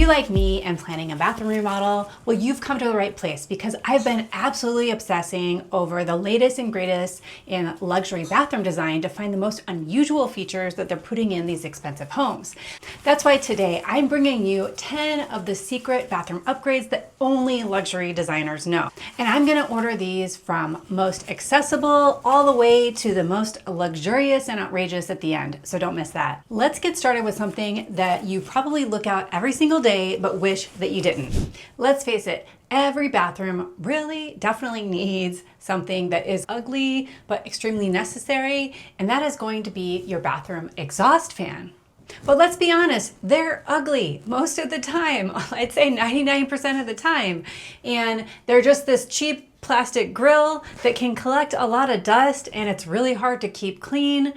like me and planning a bathroom remodel, well, you've come to the right place because I've been absolutely obsessing over the latest and greatest in luxury bathroom design to find the most unusual features that they're putting in these expensive homes. That's why today I'm bringing you 10 of the secret bathroom upgrades that only luxury designers know. And I'm gonna order these from most accessible all the way to the most luxurious and outrageous at the end, so don't miss that. Let's get started with something that you probably look at every single day but wish that you didn't. Let's face it, every bathroom really definitely needs something that is ugly but extremely necessary, and that is going to be your bathroom exhaust fan. But let's be honest, they're ugly most of the time. I'd say 99% of the time. And they're just this cheap plastic grill that can collect a lot of dust, and it's really hard to keep clean.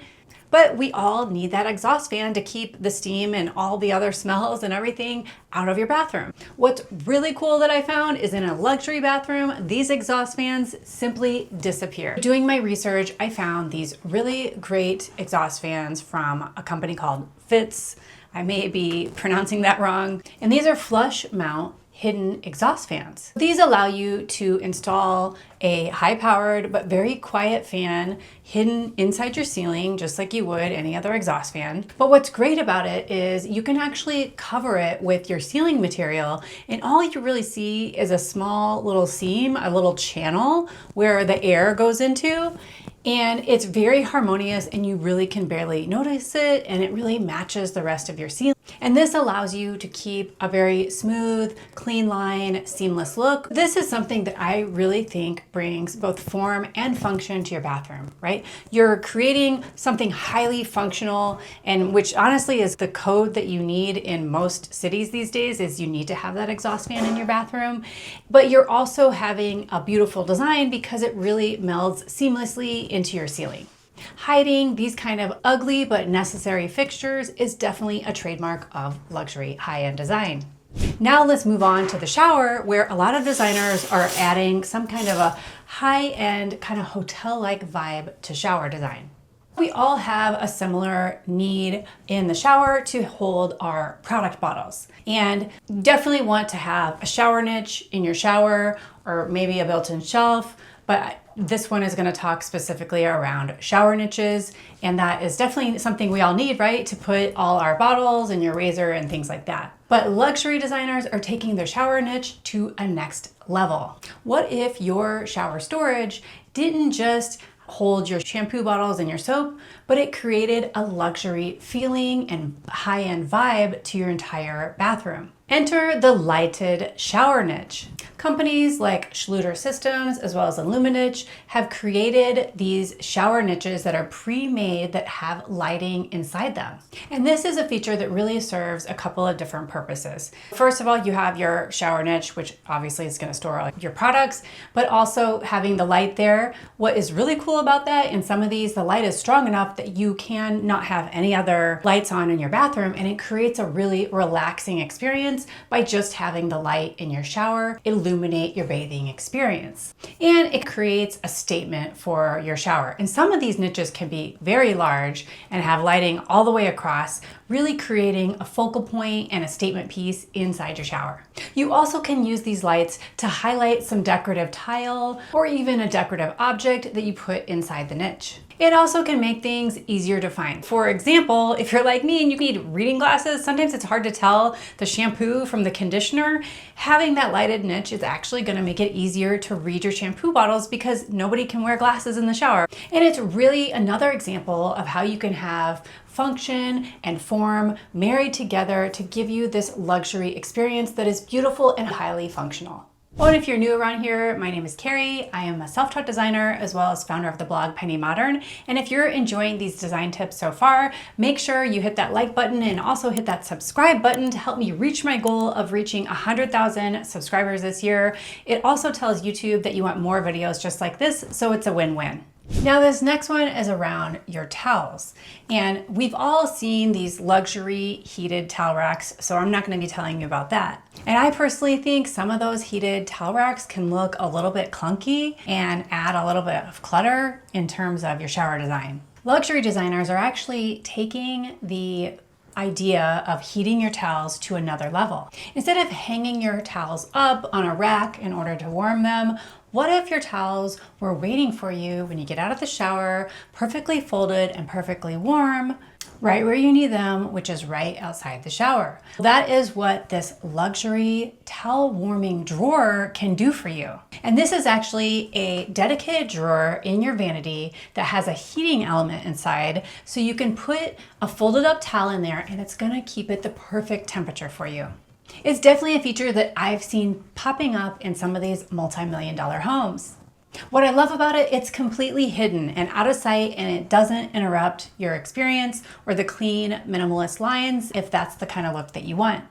But we all need that exhaust fan to keep the steam and all the other smells and everything out of your bathroom. What's really cool that I found is in a luxury bathroom, these exhaust fans simply disappear. Doing my research, I found these really great exhaust fans from a company called Fitz. I may be pronouncing that wrong. And these are flush mount hidden exhaust fans. These allow you to install a high-powered but very quiet fan hidden inside your ceiling, just like you would any other exhaust fan. But what's great about it is you can actually cover it with your ceiling material, and all you really see is a small little seam, a little channel where the air goes into. And it's very harmonious and you really can barely notice it, and it really matches the rest of your ceiling. And this allows you to keep a very smooth, clean line, seamless look. This is something that I really think brings both form and function to your bathroom, right? You're creating something highly functional, and which honestly is the code that you need in most cities these days, is you need to have that exhaust fan in your bathroom. But you're also having a beautiful design because it really melds seamlessly into your ceiling. Hiding these kind of ugly but necessary fixtures is definitely a trademark of luxury high-end design. Now let's move on to the shower, where a lot of designers are adding some kind of a high-end kind of hotel-like vibe to shower design. We all have a similar need in the shower to hold our product bottles, and definitely want to have a shower niche in your shower or maybe a built-in shelf, but this one is going to talk specifically around shower niches, and that is definitely something we all need, right? To put all our bottles and your razor and things like that. But luxury designers are taking their shower niche to a next level. What if your shower storage didn't just hold your shampoo bottles and your soap, but it created a luxury feeling and high-end vibe to your entire bathroom? Enter the lighted shower niche. Companies like Schluter Systems, as well as Illuminich, have created these shower niches that are pre-made that have lighting inside them. And this is a feature that really serves a couple of different purposes. First of all, you have your shower niche, which obviously is going to store all your products, but also having the light there. What is really cool about that, in some of these, the light is strong enough that you can not have any other lights on in your bathroom, and it creates a really relaxing experience by just having the light in your shower illuminate your bathing experience. And it creates a statement for your shower. And some of these niches can be very large and have lighting all the way across, really creating a focal point and a statement piece inside your shower. You also can use these lights to highlight some decorative tile or even a decorative object that you put inside the niche. It also can make things easier to find. For example, if you're like me and you need reading glasses, sometimes it's hard to tell the shampoo from the conditioner. Having that lighted niche is actually going to make it easier to read your shampoo bottles because nobody can wear glasses in the shower. And it's really another example of how you can have function and form married together to give you this luxury experience that is beautiful and highly functional. Well, and if you're new around here, my name is Carrie. I am a self-taught designer as well as founder of the blog Penny Modern. And if you're enjoying these design tips so far, make sure you hit that like button and also hit that subscribe button to help me reach my goal of reaching 100,000 subscribers this year. It also tells YouTube that you want more videos just like this, so it's a win-win. Now this next one is around your towels, and we've all seen these luxury heated towel racks, so I'm not going to be telling you about that. And I personally think some of those heated towel racks can look a little bit clunky and add a little bit of clutter in terms of your shower design. Luxury designers are actually taking the idea of heating your towels to another level. Instead of hanging your towels up on a rack in order to warm them, what if your towels were waiting for you when you get out of the shower, perfectly folded and perfectly warm, right where you need them, which is right outside the shower? That is what this luxury towel warming drawer can do for you. And this is actually a dedicated drawer in your vanity that has a heating element inside, so you can put a folded up towel in there and it's gonna keep it the perfect temperature for you. It's definitely a feature that I've seen popping up in some of these multi-million-dollar homes. What I love about it, it's completely hidden and out of sight, and it doesn't interrupt your experience or the clean, minimalist lines if that's the kind of look that you want.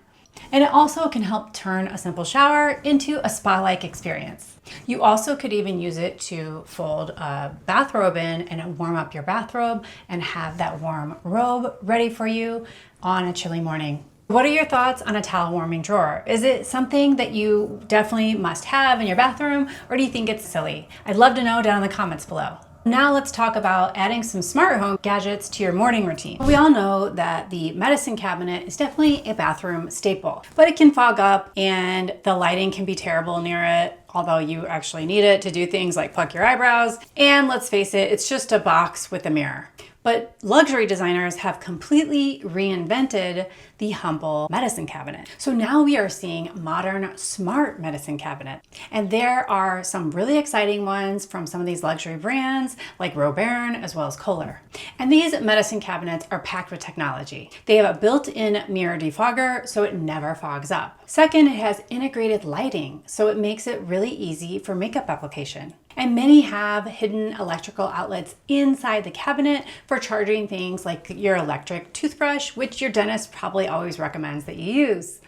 And it also can help turn a simple shower into a spa-like experience. You also could even use it to fold a bathrobe in and warm up your bathrobe and have that warm robe ready for you on a chilly morning. What are your thoughts on a towel warming drawer? Is it something that you definitely must have in your bathroom, or do you think it's silly? I'd love to know down in the comments below. Now let's talk about adding some smart home gadgets to your morning routine. We all know that the medicine cabinet is definitely a bathroom staple, but it can fog up and the lighting can be terrible near it, although you actually need it to do things like pluck your eyebrows. And let's face it, it's just a box with a mirror. But luxury designers have completely reinvented the humble medicine cabinet. So now we are seeing modern smart medicine cabinet. And there are some really exciting ones from some of these luxury brands like Remodel as well as Kohler. And these medicine cabinets are packed with technology. They have a built-in mirror defogger so it never fogs up. Second, it has integrated lighting, so it makes it really easy for makeup application. And many have hidden electrical outlets inside the cabinet for charging things like your electric toothbrush, which your dentist probably always recommends that you use.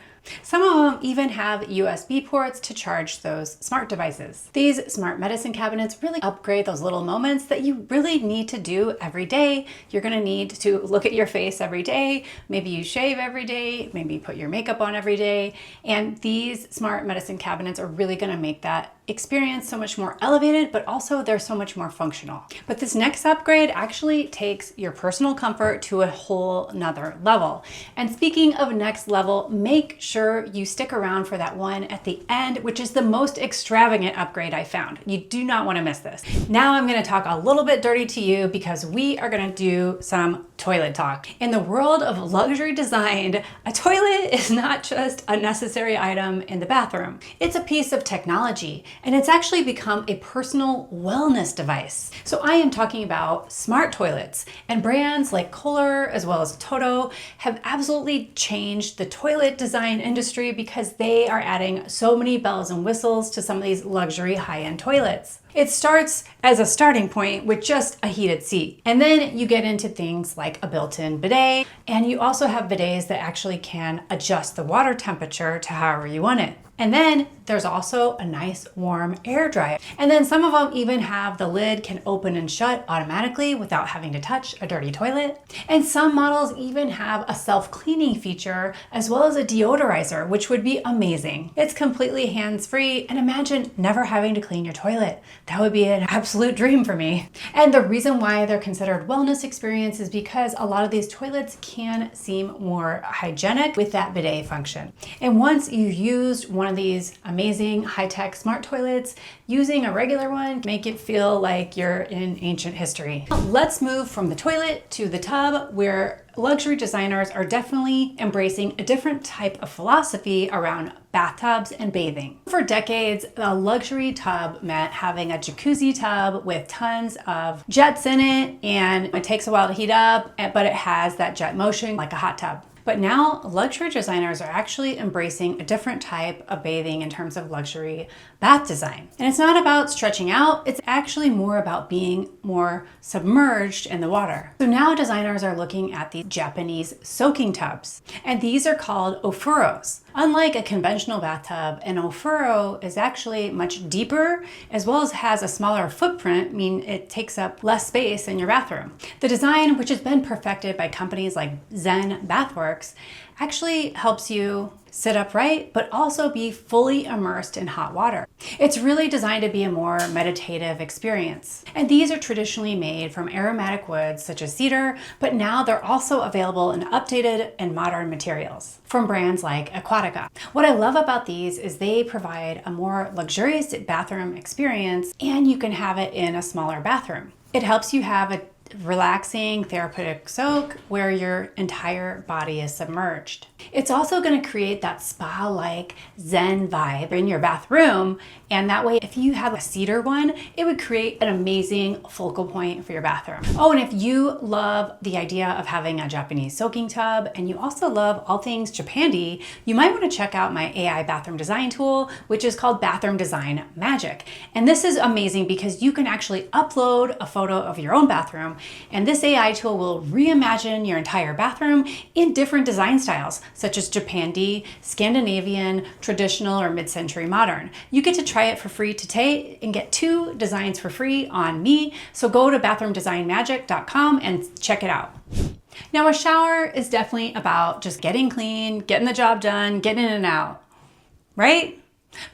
Some of them even have USB ports to charge those smart devices. These smart medicine cabinets really upgrade those little moments that you really need to do every day. You're gonna need to look at your face every day. Maybe you shave every day, maybe put your makeup on every day. And these smart medicine cabinets are really gonna make that experience so much more elevated, but also they're so much more functional. But this next upgrade actually takes your personal comfort to a whole nother level. And speaking of next level, make sure you stick around for that one at the end, which is the most extravagant upgrade I found. You do not want to miss this. Now I'm going to talk a little bit dirty to you because we are going to do some toilet talk. In the world of luxury design, a toilet is not just a necessary item in the bathroom. It's a piece of technology, and it's actually become a personal wellness device. So I am talking about smart toilets, and brands like Kohler as well as Toto have absolutely changed the toilet design industry because they are adding so many bells and whistles to some of these luxury high-end toilets. It starts as a starting point with just a heated seat. And then you get into things like a built-in bidet, and you also have bidets that actually can adjust the water temperature to however you want it. And then there's also a nice warm air dryer. And then some of them even have the lid can open and shut automatically without having to touch a dirty toilet. And some models even have a self-cleaning feature as well as a deodorizer, which would be amazing. It's completely hands-free, and imagine never having to clean your toilet. That would be an absolute dream for me. And the reason why they're considered wellness experience is because a lot of these toilets can seem more hygienic with that bidet function. And once you've used one of these amazing high-tech smart toilets, using a regular one make it feel like you're in ancient history. Let's move from the toilet to the tub, where luxury designers are definitely embracing a different type of philosophy around bathtubs and bathing. For decades, a luxury tub meant having a jacuzzi tub with tons of jets in it, and it takes a while to heat up, but it has that jet motion like a hot tub. But now luxury designers are actually embracing a different type of bathing in terms of luxury bath design. And it's not about stretching out, it's actually more about being more submerged in the water. So now designers are looking at the Japanese soaking tubs, and these are called ofuros. Unlike a conventional bathtub, an ofuro is actually much deeper as well as has a smaller footprint, meaning it takes up less space in your bathroom. The design, which has been perfected by companies like Zen Bathworks, works actually helps you sit upright, but also be fully immersed in hot water. It's really designed to be a more meditative experience. And these are traditionally made from aromatic woods such as cedar, but now they're also available in updated and modern materials from brands like Aquatica. What I love about these is they provide a more luxurious bathroom experience, and you can have it in a smaller bathroom. It helps you have a relaxing therapeutic soak where your entire body is submerged. It's also going to create that spa-like zen vibe in your bathroom, and that way if you have a cedar one, it would create an amazing focal point for your bathroom. Oh, and if you love the idea of having a Japanese soaking tub and you also love all things Japandi, you might want to check out my AI bathroom design tool, which is called Bathroom Design Magic. And this is amazing because you can actually upload a photo of your own bathroom, and this AI tool will reimagine your entire bathroom in different design styles, such as Japandi, Scandinavian, traditional, or mid-century modern. You get to try it for free today and get 2 designs for free on me. So go to bathroomdesignmagic.com and check it out. Now, a shower is definitely about just getting clean, getting the job done, getting in and out, right?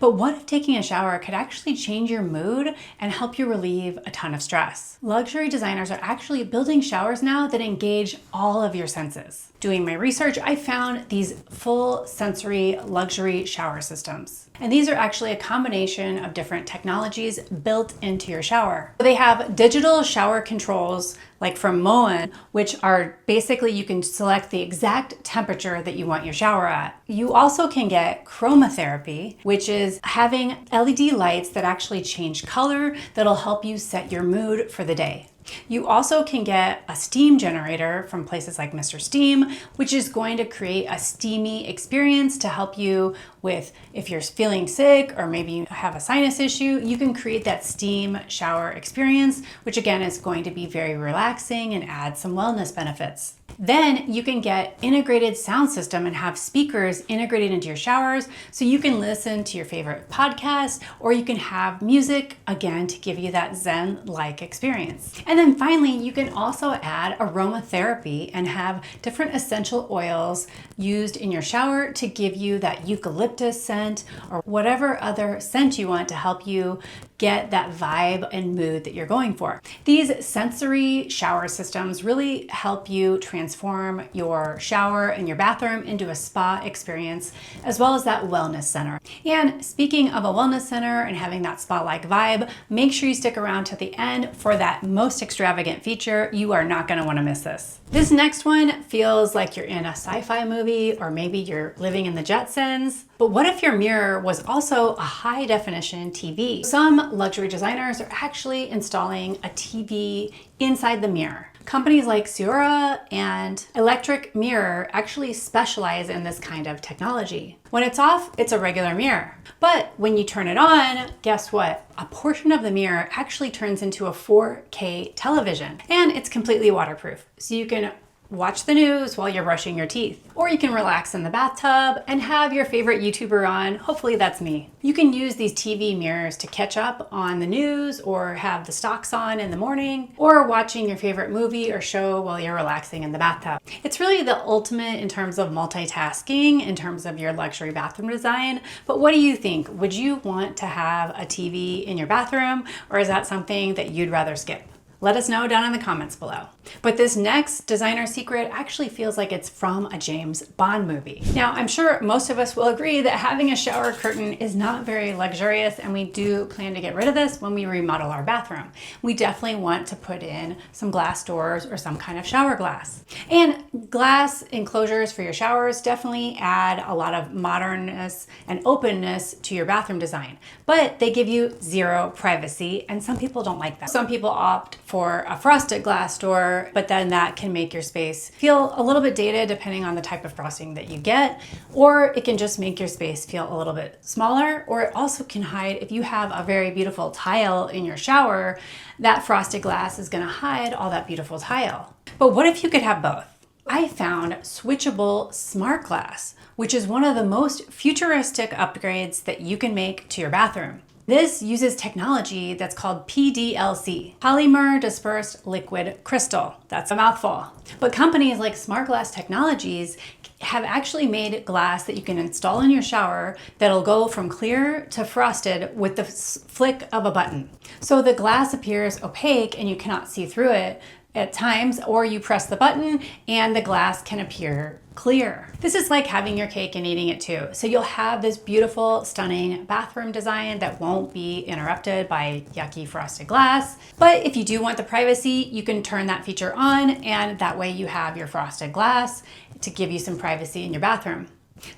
But what if taking a shower could actually change your mood and help you relieve a ton of stress? Luxury designers are actually building showers now that engage all of your senses. Doing my research, I found these full sensory luxury shower systems. And these are actually a combination of different technologies built into your shower. They have digital shower controls like from Moen, which are basically you can select the exact temperature that you want your shower at. You also can get chromotherapy, which is having LED lights that actually change color that'll help you set your mood for the day. You also can get a steam generator from places like Mr. Steam, which is going to create a steamy experience to help you with if you're feeling sick or maybe you have a sinus issue, you can create that steam shower experience, which again is going to be very relaxing and add some wellness benefits. Then you can get integrated sound system and have speakers integrated into your showers so you can listen to your favorite podcast, or you can have music again to give you that zen-like experience. And then finally, you can also add aromatherapy and have different essential oils used in your shower to give you that eucalyptus scent or whatever other scent you want to help you get that vibe and mood that you're going for. These sensory shower systems really help you transform your shower and your bathroom into a spa experience, as well as that wellness center. And speaking of a wellness center and having that spa-like vibe, make sure you stick around to the end for that most extravagant feature. You are not going to want to miss this. This next one feels like you're in a sci-fi movie, or maybe you're living in the Jetsons. But what if your mirror was also a high definition TV? Some luxury designers are actually installing a TV inside the mirror. Companies like Sura and Electric Mirror actually specialize in this kind of technology. When it's off, it's a regular mirror. But when you turn it on, guess what? A portion of the mirror actually turns into a 4K television, and it's completely waterproof. So you can watch the news while you're brushing your teeth. Or you can relax in the bathtub and have your favorite YouTuber on. Hopefully that's me. You can use these TV mirrors to catch up on the news, or have the stocks on in the morning, or watching your favorite movie or show while you're relaxing in the bathtub. It's really the ultimate in terms of multitasking, in terms of your luxury bathroom design. But what do you think? Would you want to have a TV in your bathroom, or is that something that you'd rather skip? Let us know down in the comments below. But this next designer secret actually feels like it's from a James Bond movie. Now, I'm sure most of us will agree that having a shower curtain is not very luxurious, and we do plan to get rid of this when we remodel our bathroom. We definitely want to put in some glass doors or some kind of shower glass. And glass enclosures for your showers definitely add a lot of modernness and openness to your bathroom design, but they give you zero privacy, and some people don't like that. Some people opt for a frosted glass door, but then that can make your space feel a little bit dated depending on the type of frosting that you get, or it can just make your space feel a little bit smaller, or it also can hide, if you have a very beautiful tile in your shower, that frosted glass is going to hide all that beautiful tile. But what if you could have both? I found Switchable Smart Glass, which is one of the most futuristic upgrades that you can make to your bathroom. This uses technology that's called PDLC, polymer dispersed liquid crystal. That's a mouthful. But companies like Smart Glass Technologies have actually made glass that you can install in your shower that'll go from clear to frosted with the flick of a button. So the glass appears opaque and you cannot see through it at times, or you press the button and the glass can appear clear. This is like having your cake and eating it too. So you'll have this beautiful, stunning bathroom design that won't be interrupted by yucky frosted glass. But if you do want the privacy, you can turn that feature on, and that way you have your frosted glass to give you some privacy in your bathroom.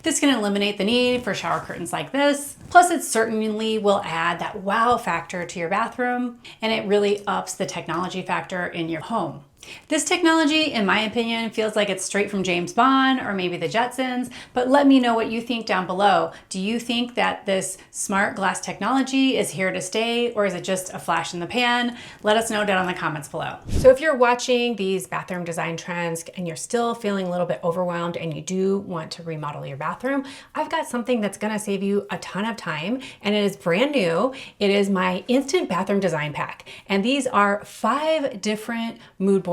This can eliminate the need for shower curtains like this. Plus, it certainly will add that wow factor to your bathroom, and it really ups the technology factor in your home. This technology, in my opinion, feels like it's straight from James Bond or maybe the Jetsons, but let me know what you think down below. Do you think that this smart glass technology is here to stay, or is it just a flash in the pan? Let us know down in the comments below. So if you're watching these bathroom design trends and you're still feeling a little bit overwhelmed and you do want to remodel your bathroom, I've got something that's gonna save you a ton of time, and it is brand new. It is my instant bathroom design pack. And these are 5 different mood boards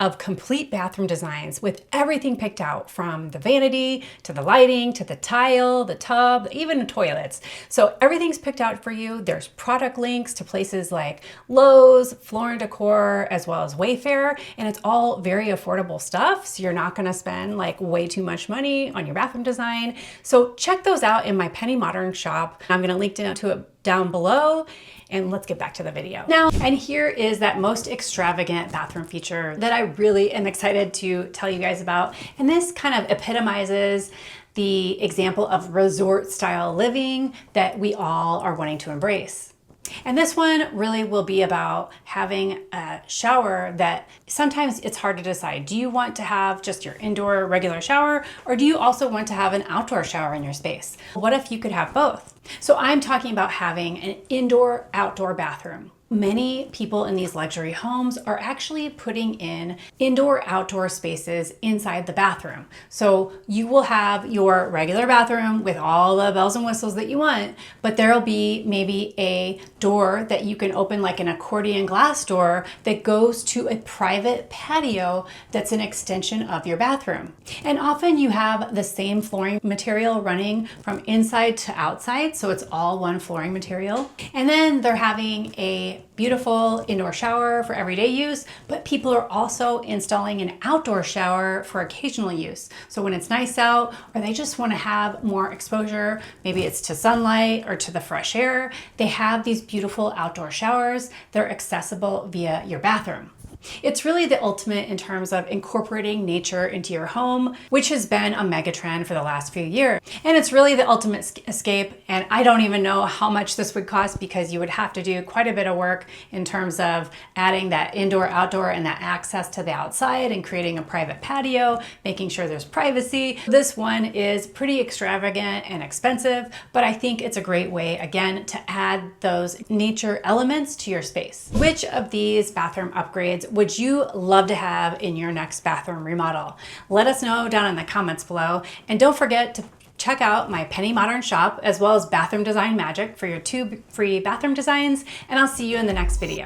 of complete bathroom designs with everything picked out, from the vanity to the lighting to the tile, the tub, even the toilets. So everything's picked out for you. There's product links to places like Lowe's, Floor & Decor, as well as Wayfair, and it's all very affordable stuff. So you're not gonna spend like way too much money on your bathroom design. So check those out in my Penny Modern shop. I'm gonna link to it down below. And let's get back to the video. Now, and here is that most extravagant bathroom feature that I really am excited to tell you guys about. And this kind of epitomizes the example of resort style living that we all are wanting to embrace. And this one really will be about having a shower that sometimes it's hard to decide. Do you want to have just your indoor regular shower, or do you also want to have an outdoor shower in your space? What if you could have both? So I'm talking about having an indoor-outdoor bathroom. Many people in these luxury homes are actually putting in indoor-outdoor spaces inside the bathroom. So you will have your regular bathroom with all the bells and whistles that you want, but there'll be maybe a door that you can open, like an accordion glass door, that goes to a private patio that's an extension of your bathroom. And often you have the same flooring material running from inside to outside, so it's all one flooring material. And then they're having a beautiful indoor shower for everyday use, but people are also installing an outdoor shower for occasional use. So when it's nice out, or they just want to have more exposure, maybe it's to sunlight or to the fresh air, they have these beautiful outdoor showers. They're accessible via your bathroom. It's really the ultimate in terms of incorporating nature into your home, which has been a mega trend for the last few years. And it's really the ultimate escape. And I don't even know how much this would cost, because you would have to do quite a bit of work in terms of adding that indoor, outdoor, and that access to the outside, and creating a private patio, making sure there's privacy. This one is pretty extravagant and expensive, but I think it's a great way, again, to add those nature elements to your space. Which of these bathroom upgrades would you love to have in your next bathroom remodel? Let us know down in the comments below. And don't forget to check out my Penny Modern shop, as well as Bathroom Design Magic, for your 2 free bathroom designs. And I'll see you in the next video.